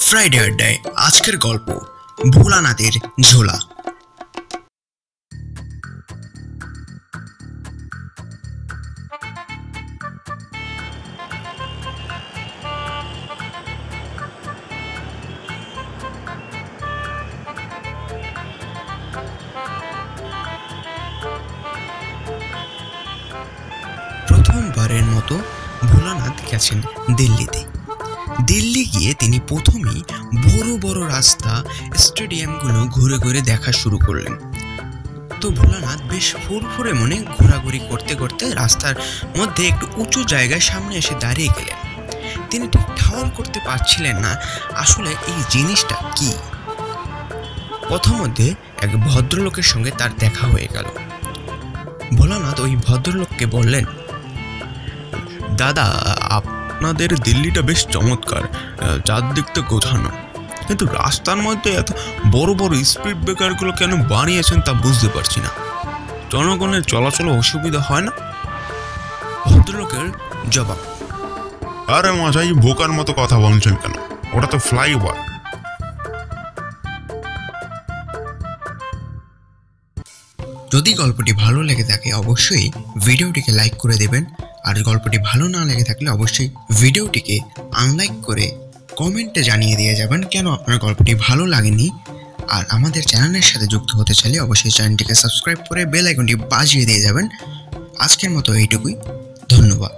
Friday আড্ডায় আজকের গল্প ভোলানাথের ঝোলা। প্রথমবারের মতো ভোলানাথ গেছেন দিল্লিতে। দিল্লি গিয়ে তিনি প্রথমেই বড় বড় রাস্তা, স্টেডিয়ামগুলো ঘুরে ঘুরে দেখা শুরু করলেন। তো ভোলানাথ বেশ ফুরফুরে মনে ঘোরাঘুরি করতে করতে রাস্তার মধ্যে একটু উঁচু জায়গায় সামনে এসে দাঁড়িয়ে গেলেন। তিনি ঠিক ঠাউর করতে পারছিলেন না আসলে এই জিনিসটা কি। প্রথমধ্যে এক ভদ্রলোকের সঙ্গে তার দেখা হয়ে গেল। ভোলানাথ ওই ভদ্রলোককে বললেন, দাদা, আপনাদের দিল্লিটা বেশ চমৎকার, চারদিক তো গোছানো, কিন্তু রাস্তার মধ্যে এত বড় বড় স্পিড ব্রেকারগুলো কেন বানিয়েছেন তা বুঝতে পারছি না। জনগণের চলাচলে অসুবিধা হয় না? ভদ্রলোকের জবাব, আরে মশাই, বোকার মতো কথা বলছেন কেন? ওটা তো ফ্লাইওভার। যদি গল্পটি ভালো লেগে থাকে অবশ্যই ভিডিওটিকে লাইক করে দেবেন, আর গল্পটি ভালো না লেগে থাকলে অবশ্যই ভিডিওটিকে আনলাইক করে কমেন্টে জানিয়ে দিয়ে যাবেন কেন আপনার গল্পটি ভালো লাগেনি। আর আমাদের চ্যানেলের সাথে যুক্ত হতে চাইলে অবশ্যই চ্যানেলটিকে সাবস্ক্রাইব করে বেল আইকনটি বাজিয়ে দিয়ে যাবেন। আজকের মতো এইটুকুই, ধন্যবাদ।